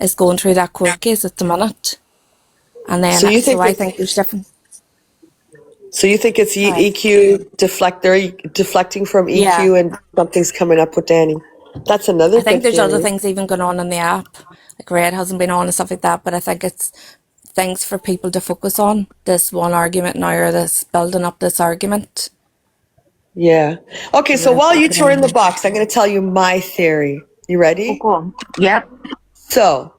is going through that court case at the minute. And then, So you think I think there's different. So you think it's Sorry. EQ deflecting from EQ and something's coming up with Danny? That's another I think good there's other theory. things even going on in the app. Like Red hasn't been on and stuff like that, but I think it's things for people to focus on. This one argument now, or this building up this argument. Yeah. Okay, so while you two are in the box, I'm going to tell you my theory. You ready? Oh, go on. Yep. So,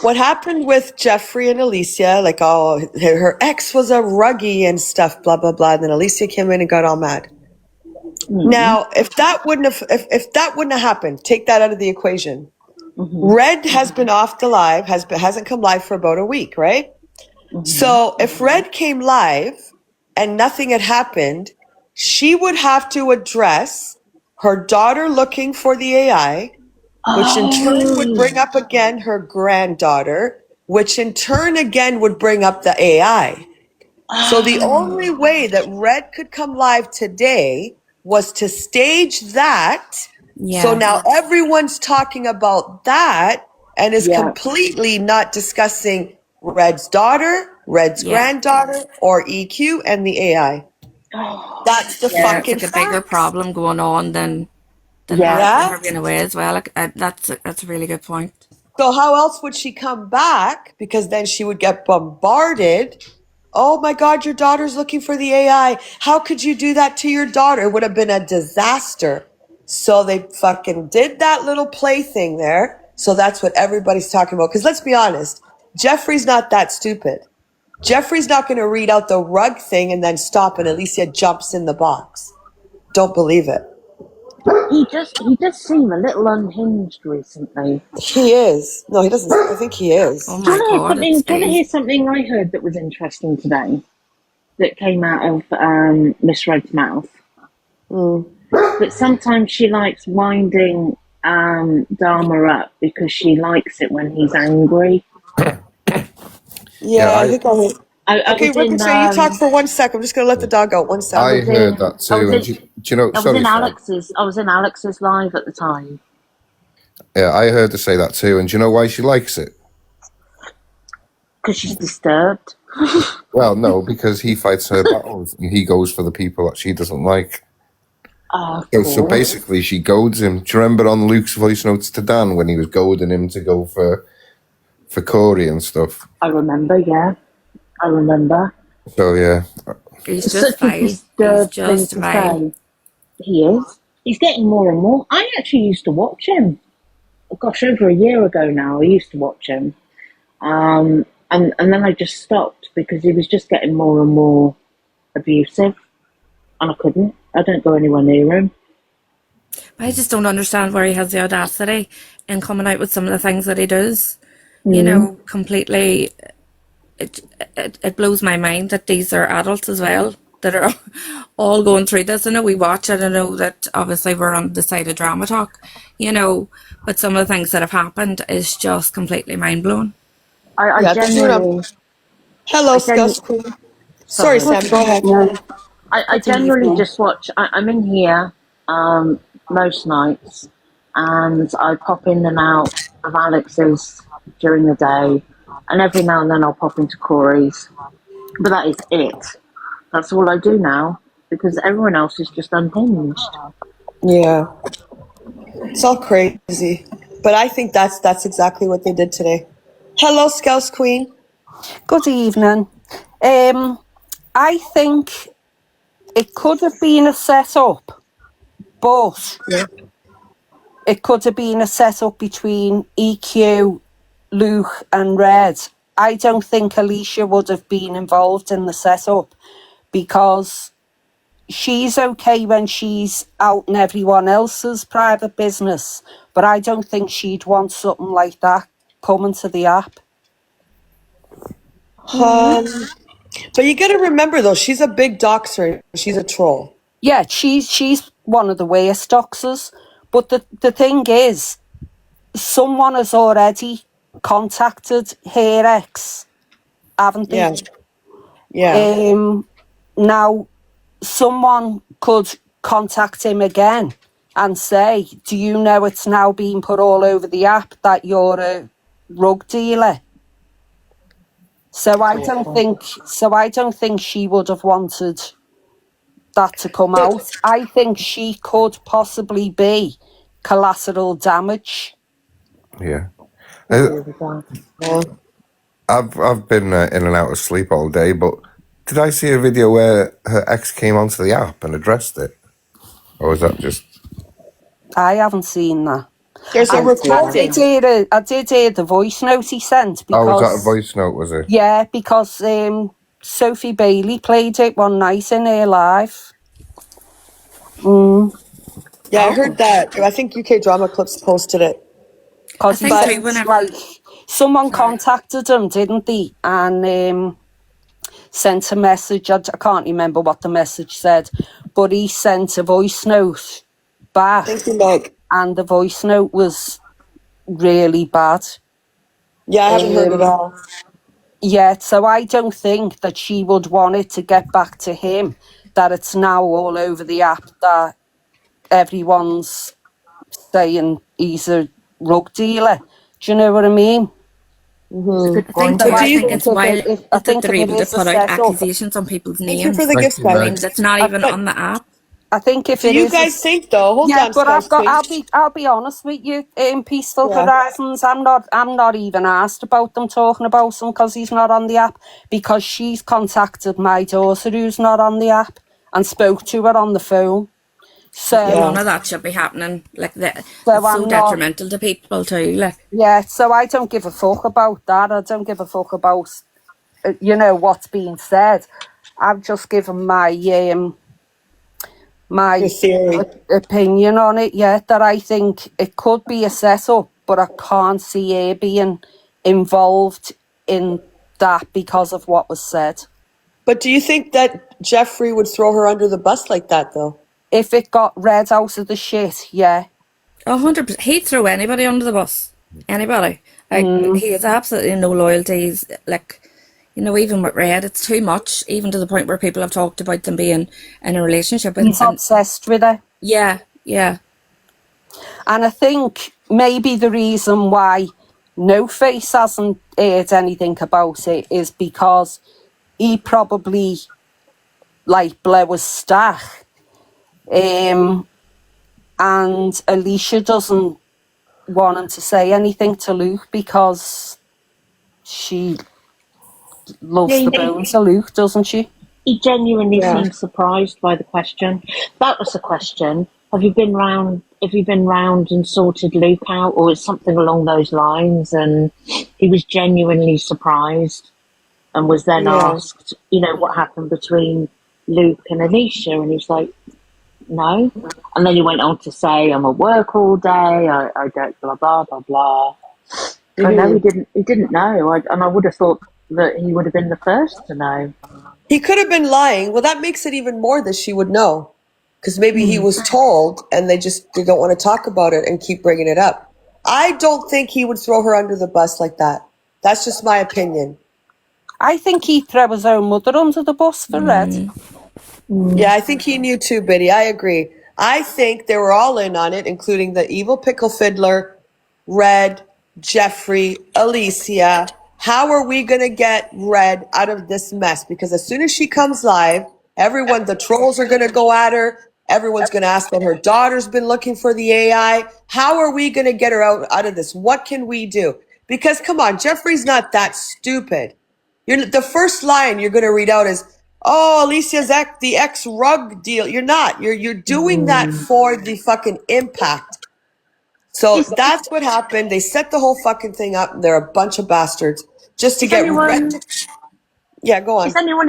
what happened with Jeffrey and Alicia, like, oh, her ex was a ruggie and stuff, blah, blah, blah. And then Alicia came in and got all mad. Now, if that wouldn't have happened, take that out of the equation. Red has been off the live, hasn't come live for about a week, right? So if Red came live and nothing had happened, she would have to address her daughter looking for the AI, which in turn would bring up again her granddaughter, which in turn again would bring up the AI. So the only way that Red could come live today was to stage that. Yeah. So now everyone's talking about that and is completely not discussing Red's daughter, Red's granddaughter, or EQ and the AI. That's the fucking it's like a bigger problem going on than her being away as well. Like, that's a really good point. So how else would she come back? Because then she would get bombarded. Oh my God, your daughter's looking for the AI. How could you do that to your daughter? It would have been a disaster. So they fucking did that little play thing there. So that's what everybody's talking about. Because let's be honest, Jeffrey's not that stupid. Jeffrey's not going to read out the rug thing and then stop and Alicia jumps in the box. Don't believe it. He does seem a little unhinged recently. He is. No, he doesn't. I think he is. Oh Do my you God. want to hear something I heard that was interesting today? That came out of Miss Red's mouth. That sometimes she likes winding Dharma up because she likes it when he's angry. Yeah, I think I heard. Okay, was in, Ricochet, you talk for 1 second. I'm just going to let the dog out 1 second. I heard that too. And do you know? I was in Alex's live at the time. Yeah, I heard her say that too. And do you know why she likes it? Because she's disturbed. Well, no, because he fights her battles and he goes for the people that she doesn't like. So basically, she goads him. Do you remember on Luke's voice notes to Dan when he was goading him to go for Corey and stuff? I remember, yeah. I remember. So, yeah. He's just fine. He's just fine. He is. He's getting more and more. I actually used to watch him. Gosh, over a year ago now, I used to watch him. And then I just stopped because he was just getting more and more abusive. And I couldn't. I don't go anywhere near him. I just don't understand where he has the audacity in coming out with some of the things that he does. You know, completely... It blows my mind that these are adults as well that are all going through this. I know we watch it. I know that obviously we're on the side of drama talk, you know, but some of the things that have happened is just completely mind blowing. I genuinely... Hello, Scuss Queen. Sorry, Sam, go ahead. No. I generally just watch... I'm in here most nights and I pop in and out of Alex's during the day. And every now and then I'll pop into Corey's. But that is it. That's all I do now. Because everyone else is just unhinged. Yeah. It's all crazy. But I think that's exactly what they did today. Hello, Scouse Queen. Good evening. I think it could have been a set-up. But it could have been a set-up between EQ, Luke and Red. I don't think Alicia would have been involved in the setup because she's okay when she's out in everyone else's private business, but I don't think she'd want something like that coming to the app. But you got to remember though, she's a big doxer. She's a troll. Yeah, she's one of the worst doxers. But the thing is, someone has already contacted her ex, haven't they? Yeah. Now, someone could contact him again and say, do you know it's now being put all over the app that you're a rug dealer. So I don't think she would have wanted that to come out. I think she could possibly be collateral damage. Yeah. Agree with that. Yeah. I've been in and out of sleep all day, but did I see a video where her ex came onto the app and addressed it? Or was that just... I haven't seen that. There's a I recording. did hear the voice note he sent Oh, was that a because voice note, was it? yeah, because Sophie Bailey played it one night in her live. Yeah, I heard that. I think UK Drama Clips posted it. Because I think too, whenever- someone contacted him, didn't they? And sent a message. I can't remember what the message said, but he sent a voice note back, Thank you, Meg. and the voice note was really bad. Yeah, I haven't heard it all. Yeah, so I don't think that she would want it to get back to him, that it's now all over the app that everyone's saying he's a rug dealer. Do you know what I mean? Good I think point. too, So do I you- think it's If wild it- if- I that think they're if it able to is a put out setup- accusations on people's Thank you names. for the Thank gifts, you, Meg. Meg. That's not even but- on the app. I think if Do it you is guys think though? Hold yeah, on, but Spice Queen. I'll be honest with you. Peaceful Yeah. Horizons. I'm not even asked about them talking about him because he's not on the app, because she's contacted my daughter who's not on the app and spoke to her on the phone. So Yeah. None of that should be happening. Like that, So it's I'm so not- detrimental to people too. Like, yeah, so I don't give a fuck about that. I don't give a fuck about what's being said. I've just given my Your theory. opinion on it, that I think it could be a setup, but I can't see her being involved in that because of what was said. But do you think that Jeffrey would throw her under the bus like that though? If it got read out of the shit, yeah. 100%, he'd throw anybody under the bus. Anybody. Like, he has absolutely no loyalties. Like, even with Red, it's too much, even to the point where people have talked about them being in a relationship. And He's obsessed with her. yeah. And I think maybe the reason why No Face hasn't heard anything about it is because he probably blew his stack. And Alicia doesn't want him to say anything to Luke because she loves the bones of Luke, doesn't she? He genuinely Yeah. seemed surprised by the question. That was the question. Have you been round and sorted Luke out, or it's something along those lines? And he was genuinely surprised, and was then Yeah. asked, what happened between Luke and Alicia, and he was like, no. And then he went on to say, I'm at work all day. I don't blah blah blah blah. I know he didn't know, and I would have thought that he would have been the first to know. He could have been lying. Well, that makes it even more that she would know. Because maybe he was told and they don't want to talk about it and keep bringing it up. I don't think he would throw her under the bus like that. That's just my opinion. I think he'd throw his own mother under the bus for Red. Yeah, I think he knew too, Biddy. I agree. I think they were all in on it, including the evil pickle fiddler, Red, Jeffrey, Alicia. How are we going to get Red out of this mess? Because as soon as she comes live, the trolls are going to go at her. Everyone's going to ask that her daughter's been looking for the AI. How are we going to get her out of this? What can we do? Because come on, Jeffrey's not that stupid. The first line you're going to read out is, oh, Alicia's the ex rug deal. You're not. You're doing that for the fucking impact. So that's what happened. They set the whole fucking thing up. And they're a bunch of bastards just to get Red. Yeah, go on. Is anyone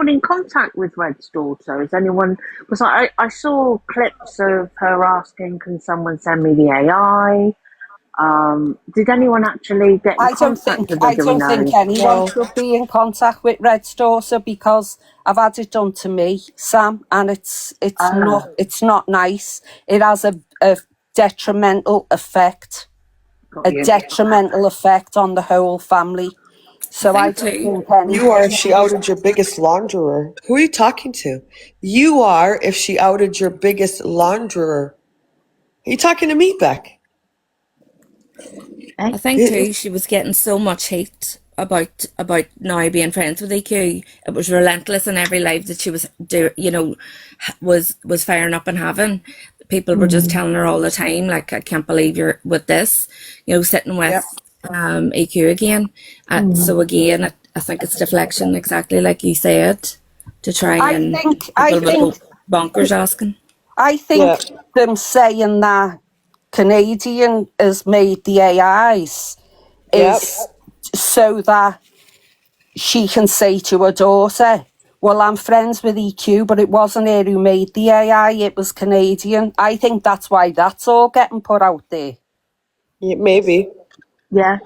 in contact with Red's daughter? Is anyone? Because I saw clips of her asking, "Can someone send me the AI?" Did anyone actually get in contact with her? I don't think anyone should be in contact with Red's daughter because I've had it done to me, Sam, and it's not nice. It has a detrimental effect, detrimental effect on the whole family. So I don't think anyone. You are if she outed your biggest launderer. Who are you talking to? You are if she outed your biggest launderer. Are you talking to me, Beck? Eh? I think too she was getting so much hate about now being friends with EQ. It was relentless in every life that she was was firing up and having. People were just telling her all the time, like, I can't believe you're with this, sitting with Yep. EQ again. So again, I think it's deflection, exactly like you said, to try I and think people will go bonkers asking. I think them saying that Canadian has made the AIs Yep. is so that she can say to her daughter, well, I'm friends with EQ, but it wasn't her who made the AI, it was Canadian. I think that's why that's all getting put out there. Yeah, maybe. Yeah.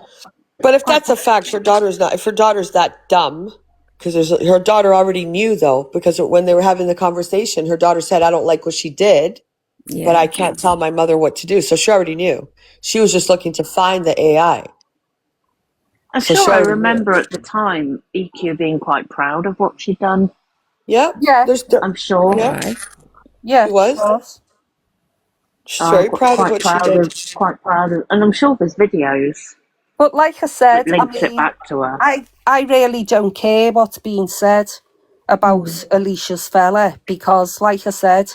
But if that's a fact, if her daughter's that dumb, because her daughter already knew though, because when they were having the conversation, her daughter said, I don't like what she did, Yeah. but I can't tell my mother what to do. So she already knew. She was just looking to find the AI. I'm So sure she I already remember knew. at the time EQ being quite proud of what she'd done. Yep. Yeah. I'm sure. Yeah. Aye. Yeah, She was. she was. She's very proud of what she did. Quite proud of, and I'm sure there's videos But like I that said, links it back to her. I really don't care what's being said about Alicia's fella, because like I said,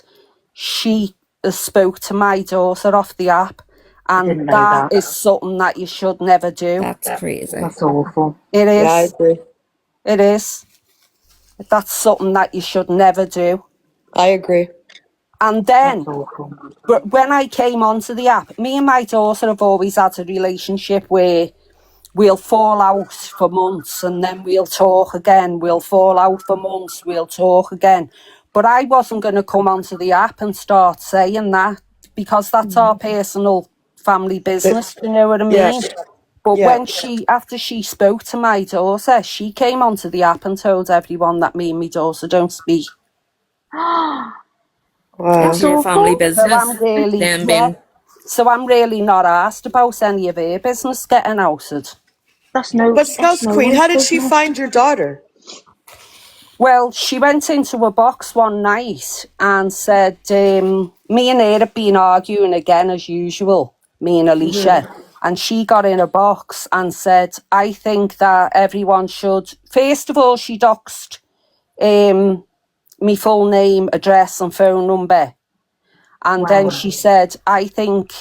she spoke to my daughter off the app, and didn't know that that. is something that you should never do. That's crazy. That's awful. It Yeah, I is. agree. It is. That's something that you should never do. I agree. And then, That's awful. but when I came onto the app, me and my daughter have always had a relationship where we'll fall out for months and then we'll talk again. We'll fall out for months, we'll talk again. But I wasn't going to come onto the app and start saying that, because that's our personal family business, you know what I mean? Yeah. But Yeah. when after she spoke to my daughter, she came onto the app and told everyone that me and my daughter don't speak. Wow. It's your family awful. business. So I'm really, Them being so I'm really not asked about any of her business getting outed. But Scouse Queen, how did she find your daughter? Well, she went into a box one night and said, me and her had been arguing again as usual, me and Alicia. And she got in a box and said, I think that everyone should, first of all, she doxed me full name, address and phone number. And then she said, I think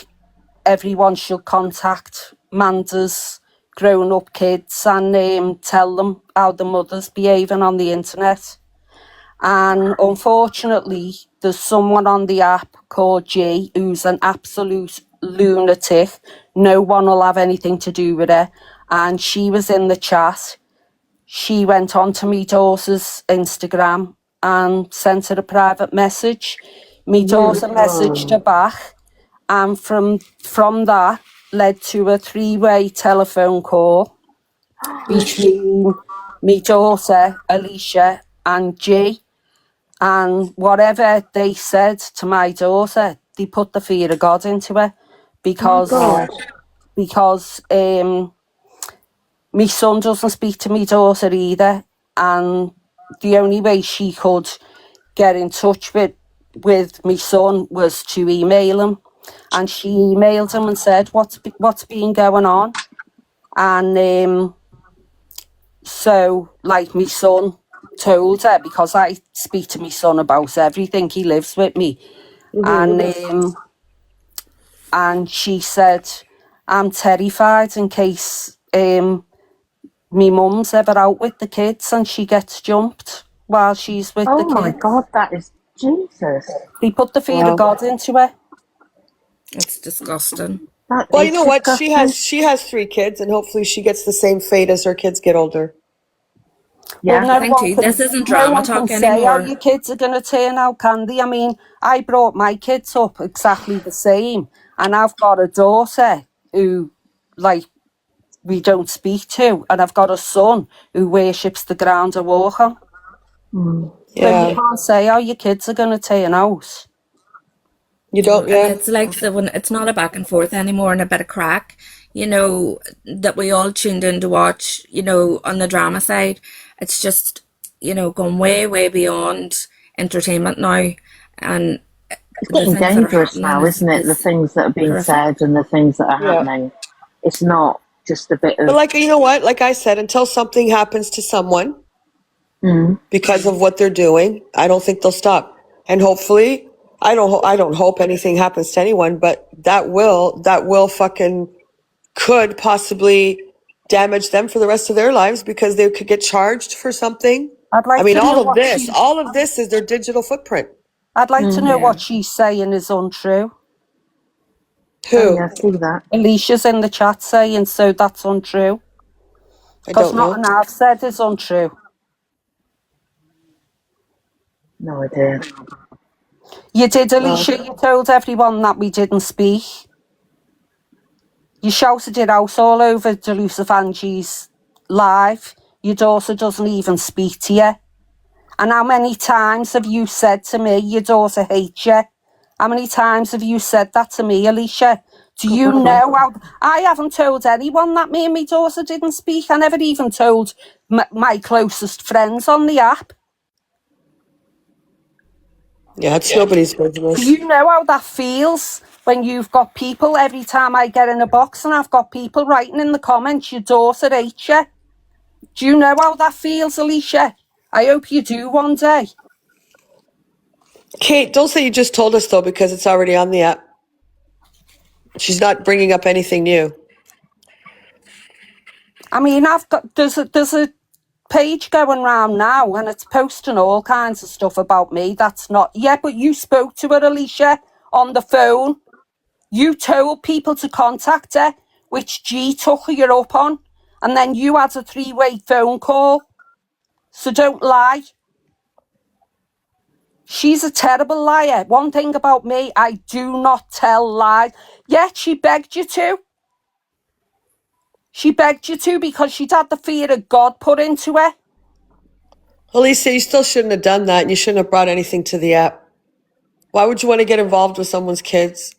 everyone should contact Manda's grown-up kids and tell them how the mother's behaving on the internet. And unfortunately, there's someone on the app called G who's an absolute lunatic. No one will have anything to do with her. And she was in the chat. She went on to my daughter's Instagram and sent her a private message. My daughter messaged her back, and from that led to a 3-way telephone call between my daughter, Alicia, and G. And whatever they said to my daughter, they put the fear of God into her, because my son doesn't speak to my daughter either, and the only way she could get in touch with my son was to email him. And she emailed him and said, what's been going on? And so, like, my son told her, because I speak to my son about everything, he lives with me. And she said, I'm terrified in case me mum's ever out with the kids and she gets jumped while she's with the kids. Oh my God, that is Jesus. He put the fear of God into her. it's disgusting. Well, you know what? She has 3 kids, and hopefully she gets the same fate as her kids get older. Yeah, Well, I think too, this isn't drama talk say how anymore. your kids are going to turn out, can they? I mean, I brought my kids up exactly the same, and I've got a daughter who, like, we don't speak to, and I've got a son who worships the ground I walk on. So you can't say how your kids are going to turn out. You don't, It's like when it's not a back and forth anymore and a bit of crack, that we all tuned in to watch, on the drama side. It's just, gone way, way beyond entertainment now. And it's getting dangerous now, isn't it? The things that are being said and the things that are happening. It's not just a bit But of like, you know what? Like I said, until something happens to someone because of what they're doing, I don't think they'll stop. And hopefully, I don't hope anything happens to anyone, but that will fucking could possibly damage them for the rest of their lives because they could get charged for something. I'd like I mean, to know all of this is their digital footprint. I'd like to know Yeah. what she's saying is untrue. Who? yeah, see that. Alicia's in the chat saying so that's untrue. I Because don't know. nothing I've said is untrue. No idea. You did, Alicia. You told everyone that we didn't speak. You shouted it out all over Delusive Angie's live. Your daughter doesn't even speak to you. And how many times have you said to me, your daughter hates you? How many times have you said that to me, Alicia? Do you know how... I haven't told anyone that me and my daughter didn't speak. I never even told my closest friends on the app. Yeah, it's nobody's business. Do you know how that feels when you've got people, every time I get in a box and I've got people writing in the comments, your daughter hates you? Do you know how that feels, Alicia? I hope you do one day. Kate, don't say you just told us though, because it's already on the app. She's not bringing up anything new. I mean, there's a page going round now and it's posting all kinds of stuff about me. That's not... Yeah, but you spoke to her, Alicia, on the phone. You told people to contact her, which G took you up on. And then you had a 3-way phone call. So don't lie. She's a terrible liar. One thing about me, I do not tell lies. Yet she begged you to. She begged you to because she'd had the fear of God put into her. Alicia, you still shouldn't have done that, and you shouldn't have brought anything to the app. Why would you want to get involved with someone's kids?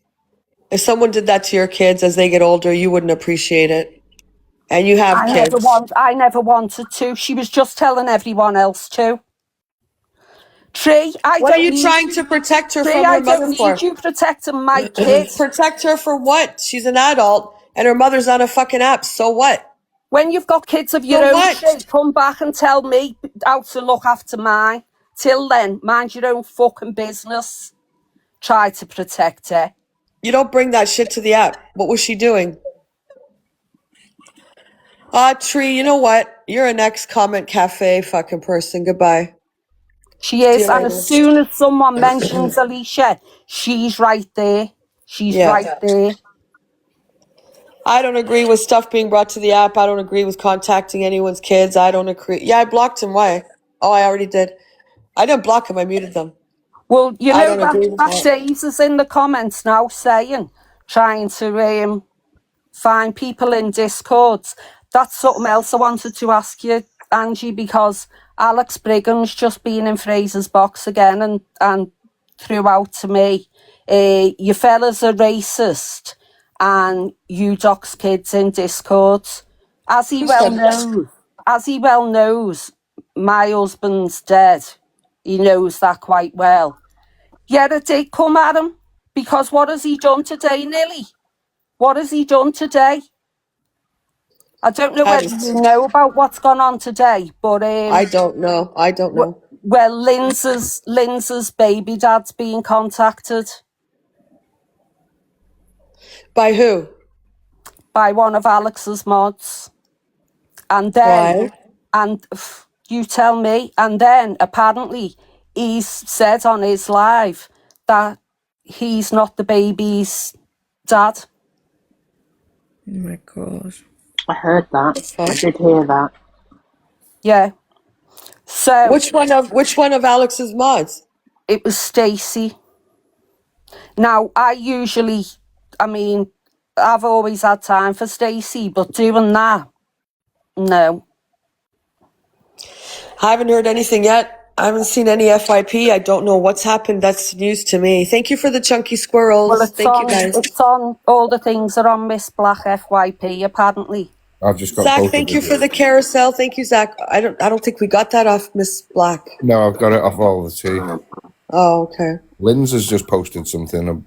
If someone did that to your kids as they get older, you wouldn't appreciate it. And you have kids. I never wanted to. She was just telling everyone else to. Tree, What are you trying to protect her from her I mother don't for? need you protecting my kids. Protect her for what? She's an adult, and her mother's on a fucking app. So what? When you've got kids of your So own, what? Tree, come back and tell me how to look after mine. Till then, mind your own fucking business. Try to protect her. You don't bring that shit to the app. What was she doing? Tree, you know what? You're an ex-comment cafe fucking person. Goodbye. She is, See you and later. as soon as someone mentions Alicia, she's right there. She's Yeah. right there. I don't agree with stuff being brought to the app. I don't agree with contacting anyone's kids. I don't agree. Yeah, I blocked him. Why? Oh, I already did. I didn't block him. I muted them. Well, you I know don't agree with that that. Days is in the comments now saying, trying to find people in Discords. That's something else I wanted to ask you, Angie, because Alex Brigham's just been in Fraser's box again and threw out to me, you fellas are racist and you dox kids in Discords. As he well knows, my husband's dead. He knows that quite well. Yet it did come at him, because what has he done today, Nilly? What has he done today? I don't know whether you know about what's gone on today, but I don't know. I don't know. well, Linz's baby dad's being contacted By who? by one of Alex's mods, and then Why? you tell me, and then apparently he's said on his live that he's not the baby's dad. Oh my God. I heard that. Fuck. I did hear that. Yeah. So Which one of Alex's mods? it was Stacey. Now, I've always had time for Stacey, but doing that, no. I haven't heard anything yet. I haven't seen any FYP. I don't know what's happened. That's news to me. Thank you for the chunky squirrels. Well, Thank you guys. it's on all the things are on Miss Black FYP, apparently. I've just got Zach, both thank of you them. for the carousel. Thank you, Zach. I don't think we got that off Miss Black. No, I've got it off all the two. Oh, okay. Lynn's has just posted something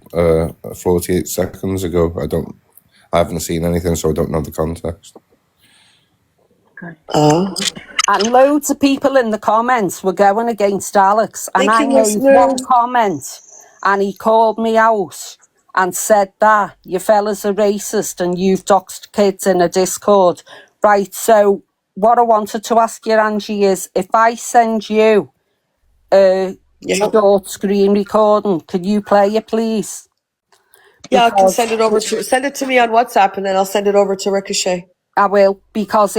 48 seconds ago. I haven't seen anything, so I don't know the context. And loads of people in the comments were going against Alex. And Thank I you, made one listeners. comment and he called me out and said that you fellas are racist and you've doxed kids in a Discord. Right, so what I wanted to ask you, Angie, is if I send you a Yeah. short screen recording, could you play it, please? Yeah, I can Because send it to me on WhatsApp, and then I'll send it over to Ricochet. I will, because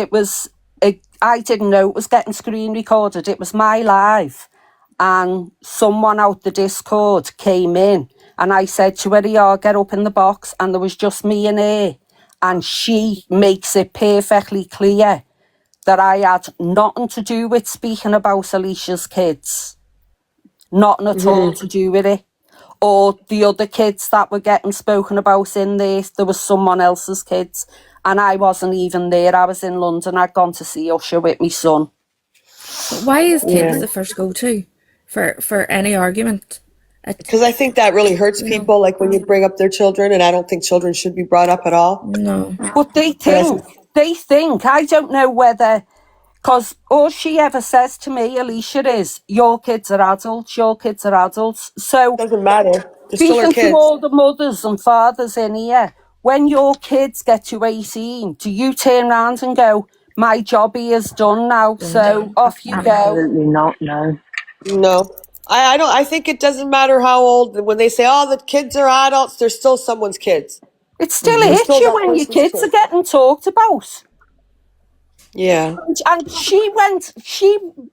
I didn't know it was getting screen recorded. It was my live. And someone out the Discord came in and I said to her, yeah, get up in the box. And there was just me and her. And she makes it perfectly clear that I had nothing to do with speaking about Alicia's kids. Nothing at all to do with it. Or the other kids that were getting spoken about in there was someone else's kids. And I wasn't even there. I was in London. I'd gone to see Usher with my son. But why is kids the first go-to for any argument? Because I think that really hurts people, like when you bring up their children, and I don't think children should be brought up at all. No. But they think, I don't know whether, because all she ever says to me, Alicia, is, your kids are adults. So Doesn't matter. They're still her speaking to kids. all the mothers and fathers in here, when your kids get to 18, do you turn around and go, my job here is done now, so off you go? Absolutely not, no. No. I don't. I think it doesn't matter how old. When they say, "Oh, the kids are adults," they're still someone's kids. It still They're hits still you that when your person's kids are getting talked about. Yeah. And she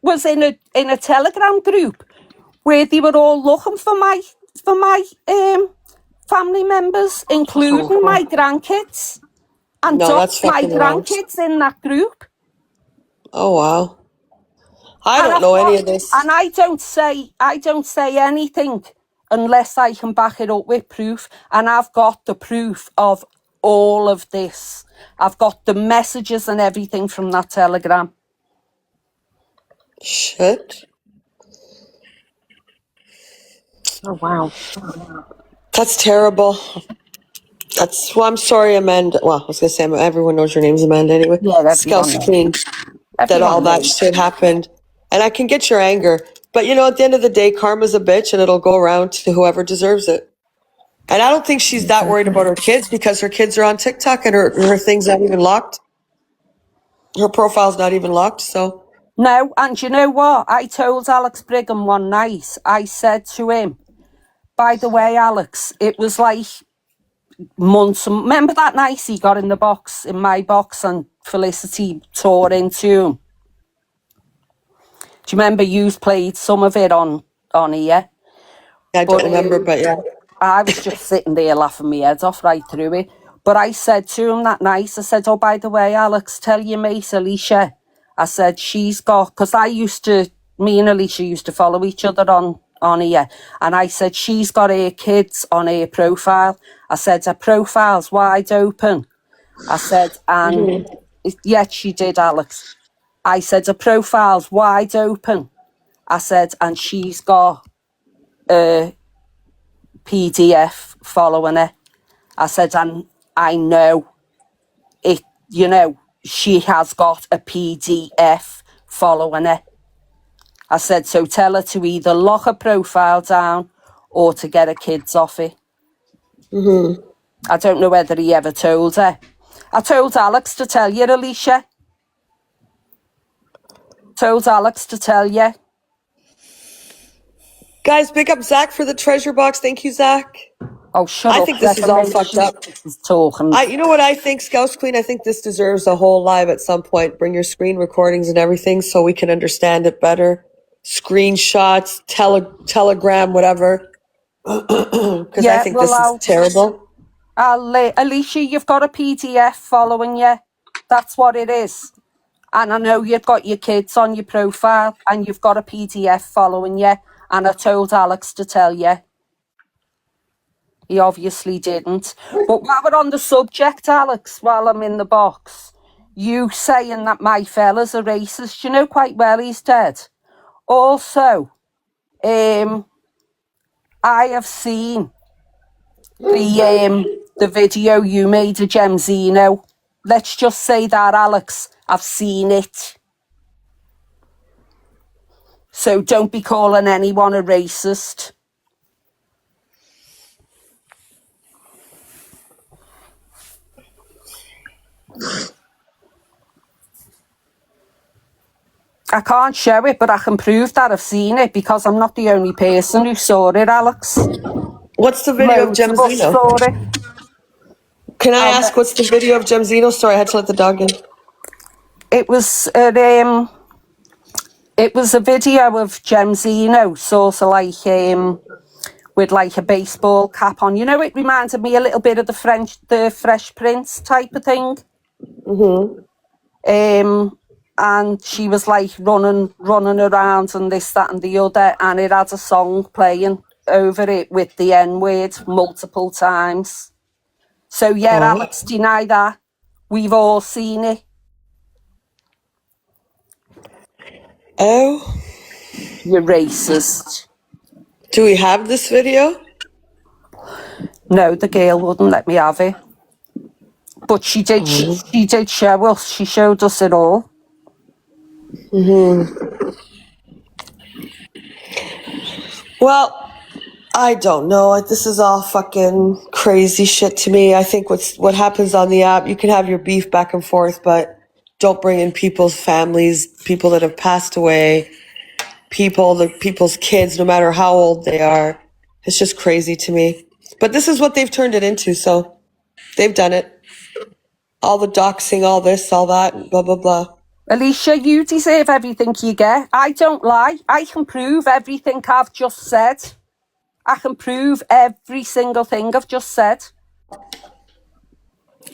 was in a Telegram group where they were all looking for my family members, including my grandkids, and No, that's my fucking wrong. grandkids in that group. Oh wow. I And don't know any of this. And I don't say anything unless I can back it up with proof. And I've got the proof of all of this. I've got the messages and everything from that Telegram. Shit. Oh, wow. That's terrible. Well, I'm sorry, Amanda. Well, I was gonna say everyone knows your name's Amanda anyway. Yeah, everyone Scouse knows. Queen. That all that shit happened. And I can get your anger. But at the end of the day, karma's a bitch and it'll go around to whoever deserves it. And I don't think she's that worried about her kids because her kids are on TikTok and her thing's not even locked. Her profile's not even locked, so. No, and you know what? I told Alex Brigham one night, I said to him, by the way, Alex, it was like months. Remember that night he got in my box, and Felicity tore into him? Do you remember you played some of it on here? I don't remember, but yeah. I was just sitting there laughing my head off right through it. But I said to him that night, I said, oh, by the way, Alex, tell your mate Alicia. I said, she's got, because me and Alicia used to follow each other on here. And I said, she's got her kids on her profile. I said, her profile's wide open. I said, and yes, she did, Alex. I said, her profile's wide open. I said, and she's got a PDF following her. I said, and I know it, she has got a PDF following her. I said, so tell her to either lock her profile down or to get her kids off it. I don't know whether he ever told her. I told Alex to tell you, Alicia. Told Alex to tell you. Guys, big up Zach for the treasure box. Thank you, Zach. Oh, shut up. I think this is all fucked up. Talking. You know what I think, Scouse Queen? I think this deserves a whole live at some point. Bring your screen recordings and everything so we can understand it better. Screenshots, Telegram, whatever. Because I think this is terrible. Alicia, you've got a PDF following you. That's what it is. And I know you've got your kids on your profile and you've got a PDF following you. And I told Alex to tell you. He obviously didn't. But while we're on the subject, Alex, while I'm in the box, you saying that my fella's are racist, you know quite well he's dead. Also, I have seen the the video you made of Gemzino. Let's just say that, Alex, I've seen it. So don't be calling anyone a racist. I can't show it, but I can prove that I've seen it because I'm not the only person who saw it, Alex. What's the video Loads of of us Gemzino? saw it. Can I ask what's the video of Gemzino? Sorry, I had to let the dog in. It was a video of Gemzino, sort of like with like a baseball cap on. You know, it reminded me a little bit of the Fresh Prince type of thing. And she was like running around and this, that, and the other, and it had a song playing over it with the N-word multiple times. So yeah, Alex, deny that. We've all seen it. Oh, You're racist. do we have this video? No, the girl wouldn't let me have it. But she did. She did show us. She showed us it all. Well, I don't know. This is all fucking crazy shit to me. I think what happens on the app, you can have your beef back and forth, but don't bring in people's families, people that have passed away, people's kids, no matter how old they are. It's just crazy to me. But this is what they've turned it into, so they've done it. All the doxing, all this, all that, blah, blah, blah. Alicia, you deserve everything you get. I don't lie. I can prove everything I've just said. I can prove every single thing I've just said.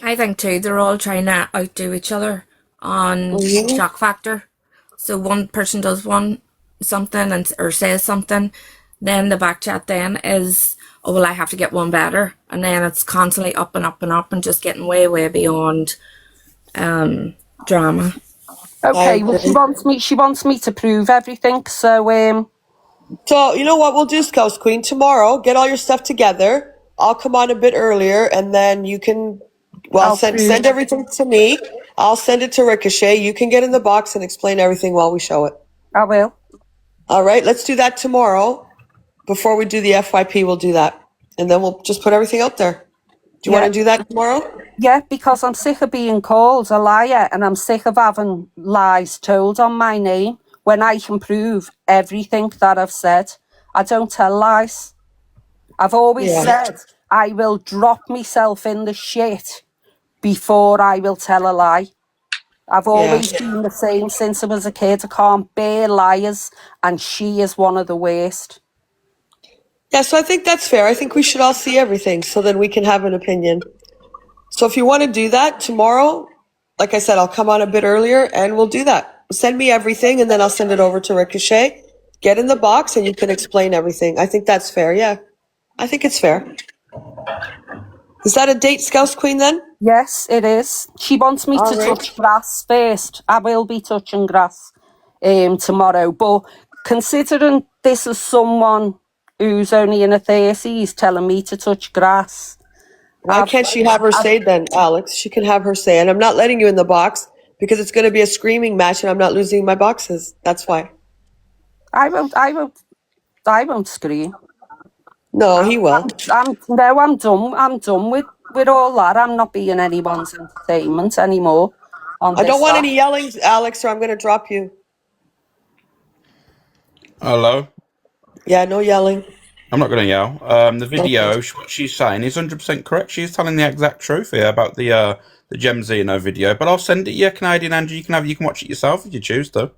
I think too, they're all trying to outdo each other on shock factor. So one person does something or says something, then the back chat then is, oh well, I have to get one better, and then it's constantly up and up and up and just getting way, way beyond drama. Okay, well she wants me to prove everything, so So, you know what we'll do, Scouse Queen? Tomorrow, get all your stuff together. I'll come on a bit earlier, and then you can, I'll send everything to me. I'll send it to Ricochet. You can get in the box and explain everything while we show it. I will. All right, let's do that tomorrow. Before we do the FYP, we'll do that. And then we'll just put everything out there. Do you want to do that tomorrow? Yeah, because I'm sick of being called a liar, and I'm sick of having lies told on my name when I can prove everything that I've said. I don't tell lies. I've always said I will drop myself in the shit before I will tell a lie. I've always been the same since I was a kid. I can't bear liars, and she is one of the worst. Yeah, so I think that's fair. I think we should all see everything so then we can have an opinion. So if you want to do that tomorrow, like I said, I'll come on a bit earlier and we'll do that. Send me everything and then I'll send it over to Ricochet. Get in the box and you can explain everything. I think that's fair, yeah. I think it's fair. Is that a date, Scouse Queen, then? Yes, it is. She wants me to touch grass first. I will be touching grass tomorrow. But considering this is someone who's only in her 30s telling me to touch grass. Why can't she have her say then, Alex? She can have her say. And I'm not letting you in the box because it's going to be a screaming match and I'm not losing my boxes. That's why. I won't scream. No, he will. I'm done. I'm done with all that. I'm not being anyone's entertainment anymore. I don't want any yelling, Alex, or I'm going to drop you. Hello? Yeah, no yelling. I'm not going to yell. The video, what she's saying is 100% correct. She's telling the exact truth here about the Gemzino video. But I'll send it you, Canadian Andrew. You can watch it yourself if you choose to.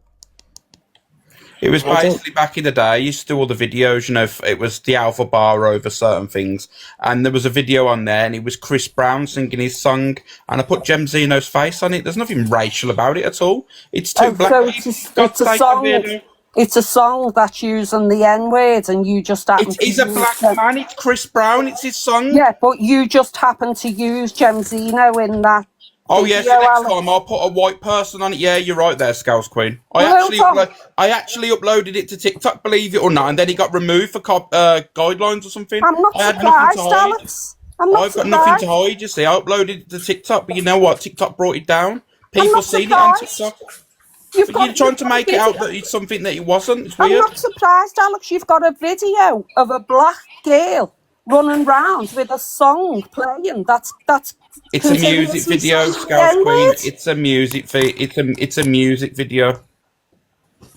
It was basically back in the day, I used to do all the videos, you know, it was the alpha bar over certain things. And there was a video on there and it was Chris Brown singing his song. And I put Gemzino's face on it. There's nothing racial about it at all. It's two black people. It's a song that's using the N-word and you just happen He's a black man, it's Chris Brown, it's his song. Yeah, but you just happen to use Gemzino in that. Oh yes, yeah, so next time I'll put a white person on it. Yeah, you're right there, Scouse Queen. I actually uploaded it to TikTok, believe it or not, and then it got removed for guidelines or something. I'm not surprised, Alex. I'm not I've got nothing to surprised. hide, you see. I uploaded it to TikTok, but you know what? TikTok brought it down. I'm People not seen it on surprised. TikTok. You've But got, you're trying you've to got a make it out video. that it's something that it wasn't. It's I'm weird. not surprised, Alex. You've got a video of a black girl running round with a song playing. That's It's a music continuously video, saying the Scouse Queen. N-word. It's a music it's a music video.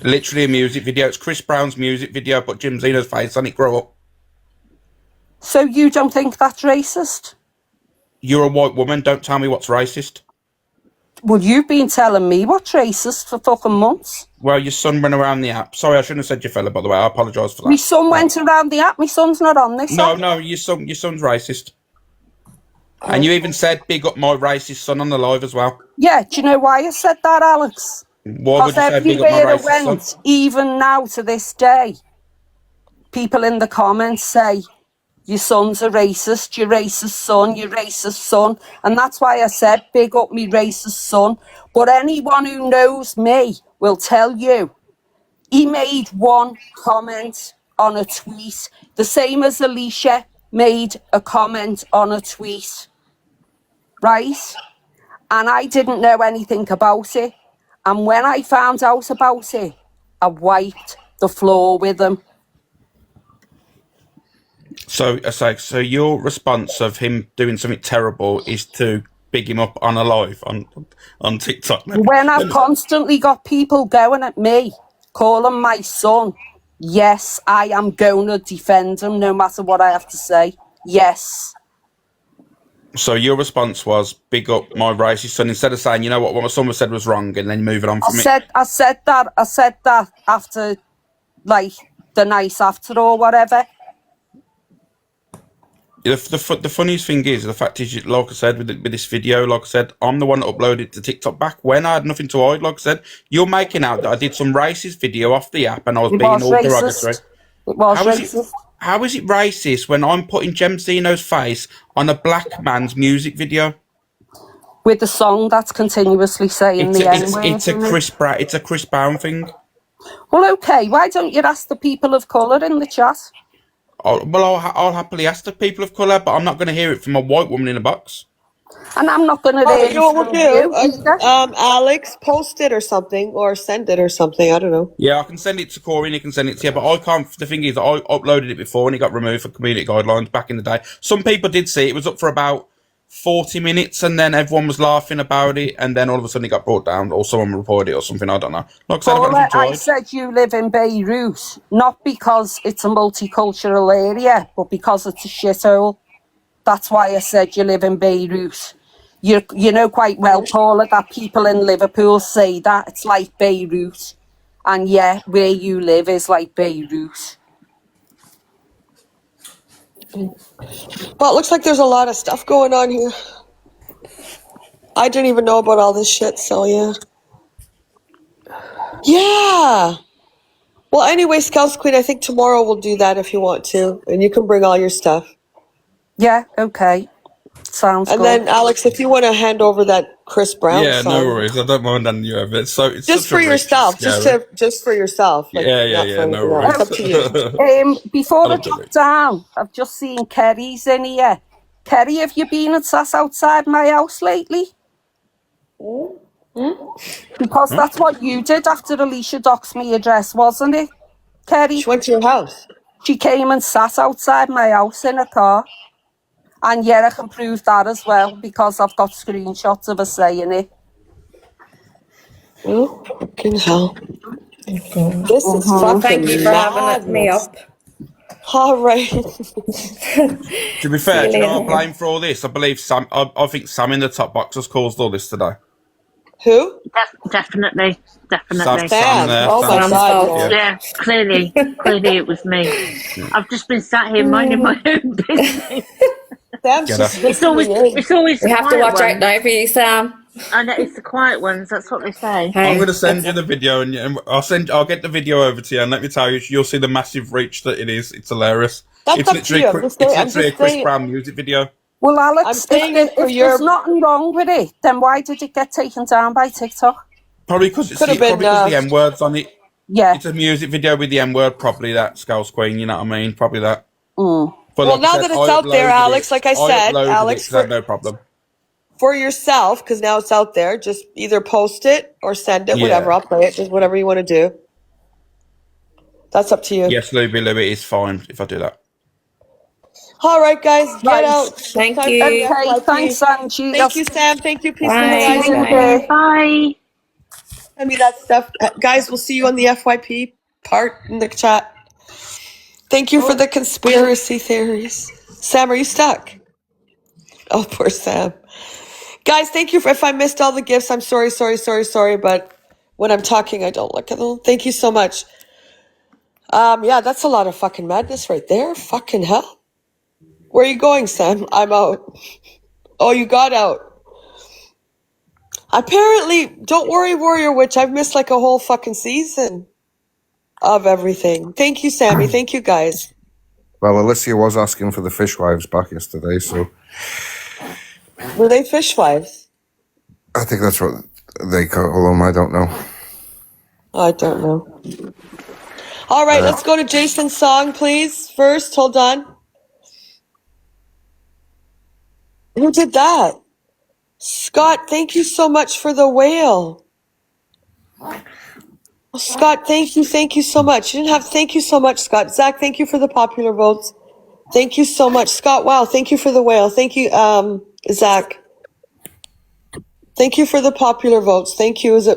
Literally a music video. It's Chris Brown's music video. Put Jim Zeno's face on it. Grow up. So you don't think that's racist? You're a white woman. Don't tell me what's racist. Well, you've been telling me what's racist for fucking months. Well, your son went around the app. Sorry, I shouldn't have said your fella, by the way. I apologise for that. My son went around the app. My son's not on this app. No, your son's racist. And you even said big up my racist son on the live as well. Yeah, do you know why I said that, Alex? Why would Because you say big up my everywhere I racist went, son? even now to this day, people in the comments say, your son's a racist, your racist son, your racist son. And that's why I said, big up me racist son. But anyone who knows me will tell you, he made one comment on a tweet, the same as Alicia made a comment on a tweet, right? And I didn't know anything about it. And when I found out about it, I wiped the floor with him. So your response of him doing something terrible is to big him up on a live on TikTok. When I've constantly got people going at me, calling my son, yes, I am going to defend him no matter what I have to say. Yes. So your response was big up my racist son instead of saying, you know what my son said was wrong, and then moving on from it. I said that after, like, the night after or whatever. The funniest thing is, the fact is, like I said, with this video, like I said, I'm the one that uploaded it to TikTok back when I had nothing to hide. Like I said, you're making out that I did some racist video off the app and I was It being was all derogatory. racist. It was How is racist. How is it racist when I'm putting Jem Zeno's face on a black man's music video? With the song that's continuously saying the N-word. It's a Chris Brown thing. Well, okay, why don't you ask the people of colour in the chat? I'll happily ask the people of colour, but I'm not going to hear it from a white woman in a box. And I'm not going to Oh, you know what we'll do? either. Alex, post it or something, or send it or something. I don't know. Yeah, I can send it to Corey and he can send it to you, but I can't. The thing is, I uploaded it before and it got removed for community guidelines back in the day. Some people did see it. It was up for about 40 minutes and then everyone was laughing about it and then all of a sudden it got brought down or someone reported it or something. I don't know. Like I said, I've got nothing to I hide. said you live in Beirut, not because it's a multicultural area, but because it's a shithole. That's why I said you live in Beirut. You know quite well, Paula, that people in Liverpool say that it's like Beirut. And yeah, where you live is like Beirut. Well, it looks like there's a lot of stuff going on here. I didn't even know about all this shit, so yeah. Yeah. Well, anyway, Scouts Queen, I think tomorrow we'll do that if you want to. And you can bring all your stuff. Yeah, okay. Sounds And good. then, Alex, if you want to hand over that Chris Brown Yeah, song. no worries. I don't mind handing you over. It's Just such for a rich yourself. scare. Just for yourself. Like, Yeah, not for no anything else. worries. It's up to you. Before I I love the drop lyrics. down, I've just seen Kerry's in here. Kerry, have you been and sat outside my house lately? Because that's what you did after Alicia doxed me address, wasn't it, Kerry? She went to your house. She came and sat outside my house in a car. And yeah, I can prove that as well because I've got screenshots of her saying it. Oh, fucking hell. This is fucking Thank you for having me madness. up. All right. To be fair, do you know what I blame for all this? I believe Sam. I think Sam in the top box has caused all this today. Who? Definitely. Sam Sam. there. Oh my Sam. God. Yeah. Yeah, clearly it was me. I've just been sat here minding my own business. Sam's Get just her. It's always listening in. the We have to quiet watch out ones. now for you, Sam. And it's the quiet ones. That's what they say. I'm Hey, going to send you the video, and I'll get the video over to you, and let me tell you, you'll see the massive reach that it is. It's hilarious. That's It's up to literally, you. I'm just saying- a Chris Brown music video. Well, I'm Alex, saying it if for your- there's nothing wrong with it, then why did it get taken down by TikTok? Probably because Could have been, the M words on it. Yeah. It's a music video with the M word. Probably that Skulls Queen. You know what I mean? Probably that. But Well, like I now said, that I it's out there, uploaded Alex, it. like I said, uploaded it Alex, because I had no problem. for yourself, because now it's out there, just either post it or send it, whatever. Yeah. I'll play it, just whatever you want to do. That's up to you. Yes, Louie, it's fine if I do that. All right, guys, get Right. out. It's Thank time for the you. Okay, FYP. thanks, Angie. Thank you, Sam. Thank you, Peaceful Bye. See you in a Horizon. Bye. bit. Bye. Send me that stuff. Guys, we'll see you on the FYP part in the chat. Thank you for the conspiracy theories. Sam, are you stuck? Oh, poor Sam. Guys, thank you. If I missed all the gifts, I'm sorry, but when I'm talking, I don't look at them. Thank you so much. Yeah, that's a lot of fucking madness right there. Fucking hell. Where are you going, Sam? I'm out. Oh, you got out. Apparently, don't worry, Warrior Witch. I've missed like a whole fucking season of everything. Thank you, Sammy. Thank you, guys. Well, Alicia was asking for the fishwives back yesterday, so Were they fishwives? I think that's what they call them. I don't know. I don't know. All right, let's go to Jason's song, please. First, hold on. Who did that? Scott, thank you so much for the whale. Scott, thank you so much. You didn't have thank you so much, Scott. Zach, thank you for the popular votes. Thank you so much. Scott, wow, thank you for the whale. Thank you, Zach. Thank you for the popular votes. Thank you. Is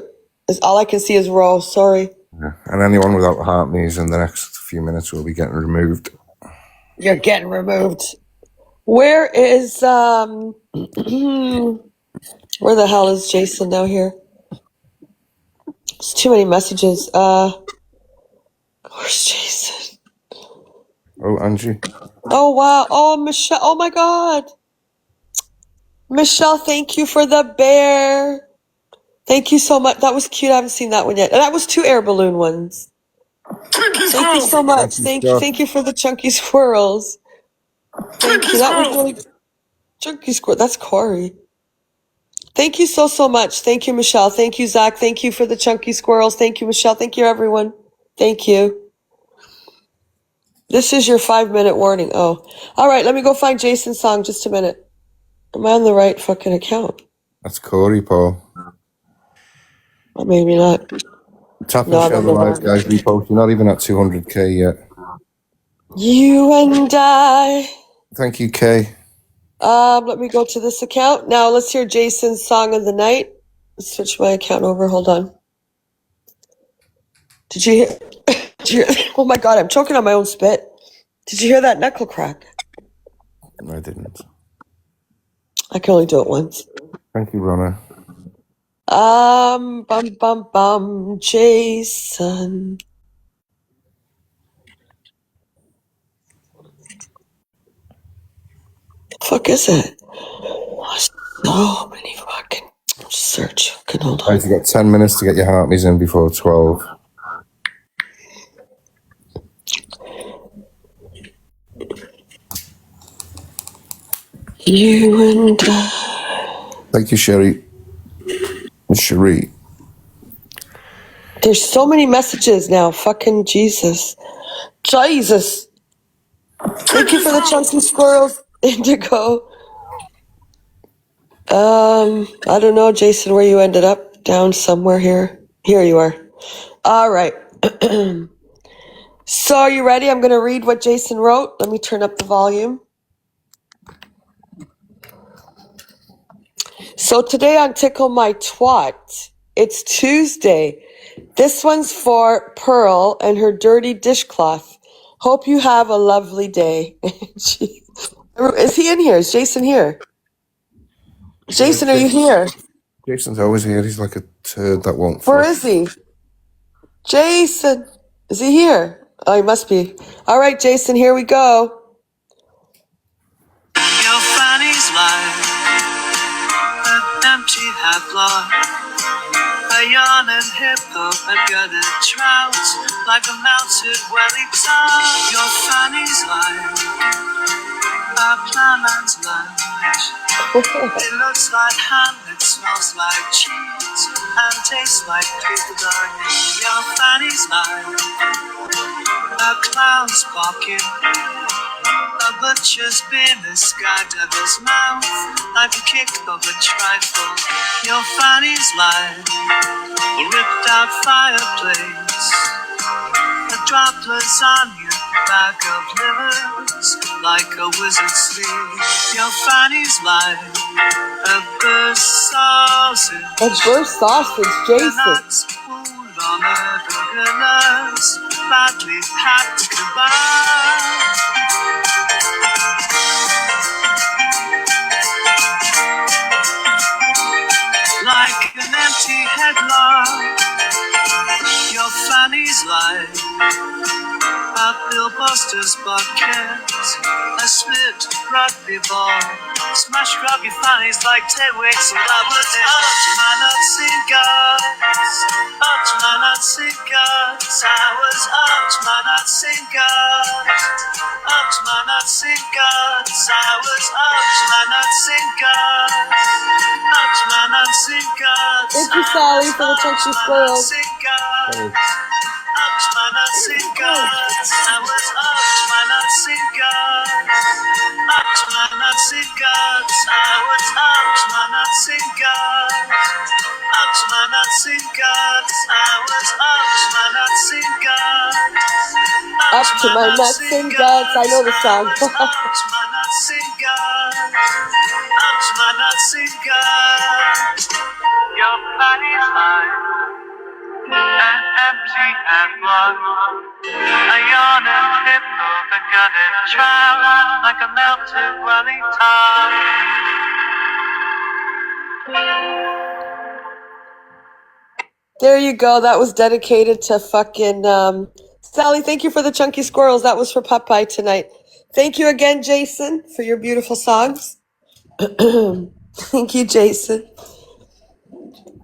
all I can see is Rose. Sorry. Yeah. And anyone without heart knees in the next few minutes will be getting removed. You're getting removed. Where is where the hell is Jason now here? There's too many messages. Where's Jason? Oh, Angie. Oh wow. Oh Michelle. Oh my God. Michelle, thank you for the bear. Thank you so much. That was cute. I haven't seen that one yet. And that was 2 air balloon ones. Thank you so much. Thank you for the chunky squirrels. Thank you. That was really chunky squirrel. That's Corey. Thank you so much. Thank you, Michelle. Thank you, Zach. Thank you for the chunky squirrels. Thank you, Michelle. Thank you, everyone. Thank you. This is your 5-minute warning. Oh, all right. Let me go find Jason's song. Just a minute. Am I on the right fucking account? That's Corey, Paul. Or maybe not. Tap and No, I'm share on the the live, wrong. guys. Repost. You're not even at 200k yet. You and I. Thank you, Kay. Let me go to this account. Now let's hear Jason's song of the night. Let's switch my account over. Hold on. Did you hear? Oh my God, I'm choking on my own spit. Did you hear that knuckle crack? No, I didn't. I can only do it once. Thank you, Ronna. Jason. The fuck is it? So many fucking search. Fucking hold on. Guys, you got 10 minutes to get your heartbeats in before 12. You and I. Thank you, Sherry. Cherie. There's so many messages now. Fucking Jesus. Jesus. Thank you for the chunky squirrels, Indigo. I don't know, Jason, where you ended up. Down somewhere here. Here you are. All right. So are you ready? I'm going to read what Jason wrote. Let me turn up the volume. So today on Tickle My Twat, it's Tuesday. This one's for Pearl and her dirty dishcloth. Hope you have a lovely day. Is he in here? Is Jason here? Jason, are you here? Jason's always here. He's like a turd that won't Where flush. is he? Jason, is he here? Oh, he must be. All right, Jason, here we go. Your fanny's life, an empty half-block, a yawning hippo, a gutted trout, like a melted welly top. Your fanny's life, a plumber's lunch. It looks like ham, it smells like cheese, and tastes like pickled onions. Your fanny's life, a clown's pocket, a butcher's been a sky devil's mouth, like a kick of a trifle. Your Fanny's life, a ripped out fireplace, the droplets on your bag of livers, like a wizard's sleeve. Your Fanny's life, a burst sausage. A burst sausage, Jason. Nuts pulled on a coconuts, badly packed goodbye. Like an empty headlock, your Fanny's life, a billbuster's bucket, a split rugby ball, smashed rugby fannies like tailwicks. And I was up to my nuts and guts, up to my nuts and guts. I was up to my nuts and guts, up to my nuts and guts. I was up to my nuts and guts, up to my nuts and guts. Thank you, Sally, for the chunky squirrels. Up to my nuts and guts. I was up to my nuts and guts, up to my nuts and guts. I was up to my nuts and guts, up to my nuts and guts. I was up to my nuts and guts, Up to my nuts and guts. I know the song. up to my nuts and guts, up to my nuts and guts. Your body's mine, an empty and blood, a yawning hip of a gutted child, like a melted running tide. There you go. That was dedicated to fucking Sally. Thank you for the chunky squirrels. That was for Popeye tonight. Thank you again, Jason, for your beautiful songs. Thank you, Jason.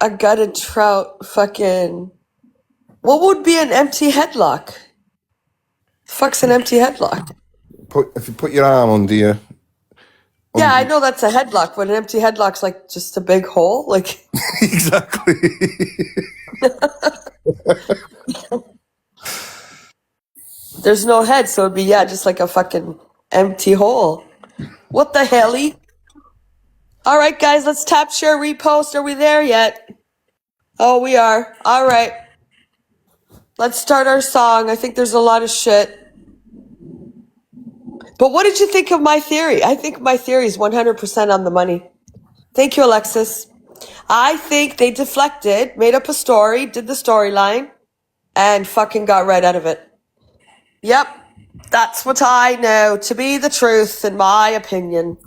A gutted trout. Fucking. What would be an empty headlock? Fuck's an empty headlock? If you put your arm under you. Yeah, I know that's a headlock, but an empty headlock's like just a big hole. Like. Exactly. There's no head, so it'd be, yeah, just like a fucking empty hole. What the helly? All right, guys, let's tap, share, repost. Are we there yet? Oh, we are. All right. Let's start our song. I think there's a lot of shit. But what did you think of my theory? I think my theory is 100% on the money. Thank you, Alexis. I think they deflected, made up a story, did the storyline, and fucking got right out of it. Yep. That's what I know to be the truth, in my opinion.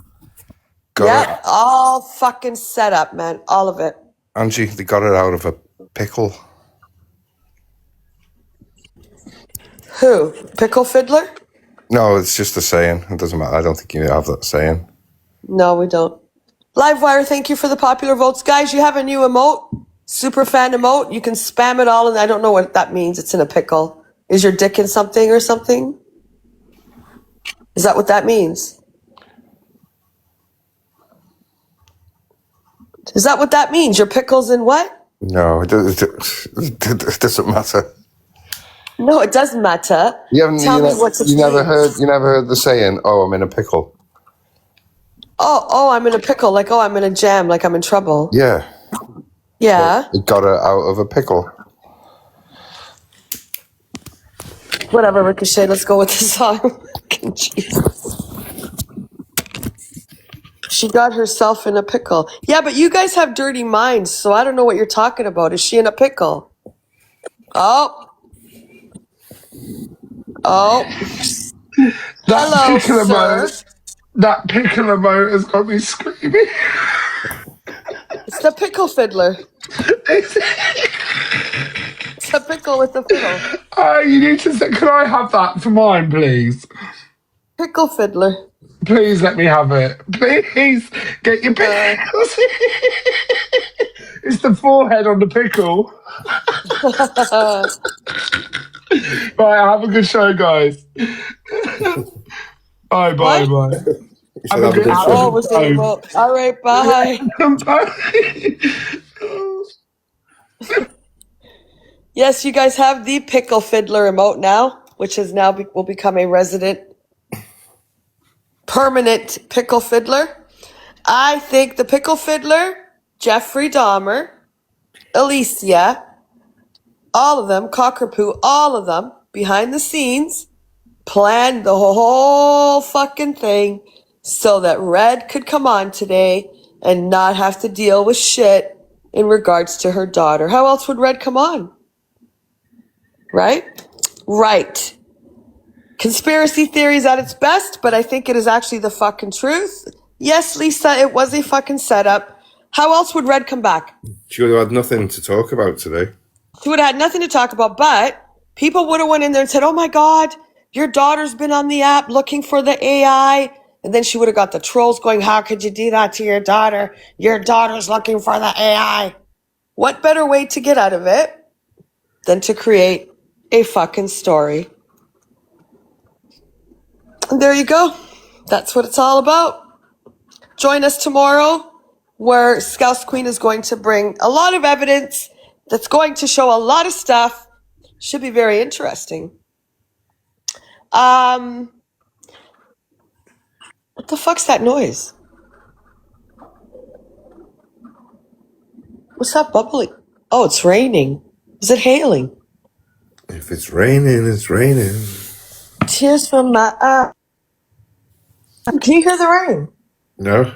Yep. All fucking set up, man. All of it. Angie, they got it out of a pickle. Who? Pickle Fiddler? No, it's just a saying. It doesn't matter. I don't think you have that saying. No, we don't. Livewire, thank you for the popular votes. Guys, you have a new emote. Super fan emote. You can spam it all, and I don't know what that means. It's in a pickle. Is your dick in something or something? Is that what that means? Is that what that means? Your pickle's in what? No, it doesn't matter. No, it doesn't matter. You never means. heard the saying, "Oh, I'm in a pickle." Oh, I'm in a pickle. Like, oh, I'm in a jam. Like, I'm in trouble. Yeah. Yeah. It got her out of a pickle. Whatever, Ricochet. Let's go with the song. Jesus. She got herself in a pickle. Yeah, but you guys have dirty minds, so I don't know what you're talking about. Is she in a pickle? Oh. Hello, sir. That pickle emote has got me screaming. It's the Pickle Fiddler. It's a pickle with a fiddle. You need to say, can I have that for mine, please? Pickle Fiddler. Please let me have it. Please get your pickles. It's the forehead on the pickle. Right, have a good show, guys. Bye. Have a good show. All right, bye. Bye. Yes, you guys have the Pickle Fiddler emote now, which is now will become a resident permanent pickle fiddler. I think the pickle fiddler, Jeffrey Dahmer, Alicia, all of them, Cockapoo, all of them, behind the scenes, planned the whole fucking thing so that Red could come on today and not have to deal with shit in regards to her daughter. How else would Red come on? Right? Right. Conspiracy theories at its best, but I think it is actually the fucking truth. Yes, Lisa, it was a fucking setup. How else would Red come back? She would have had nothing to talk about today. She would have had nothing to talk about, but people would have went in there and said, oh my God, your daughter's been on the app looking for the AI. And then she would have got the trolls going, how could you do that to your daughter? Your daughter's looking for the AI. What better way to get out of it than to create a fucking story? And there you go. That's what it's all about. Join us tomorrow where Scouse Queen is going to bring a lot of evidence that's going to show a lot of stuff. Should be very interesting. What the fuck's that noise? What's that bubbling? Oh, it's raining. Is it hailing? If it's raining, it's raining. Tears from my eyes. Can you hear the rain? No?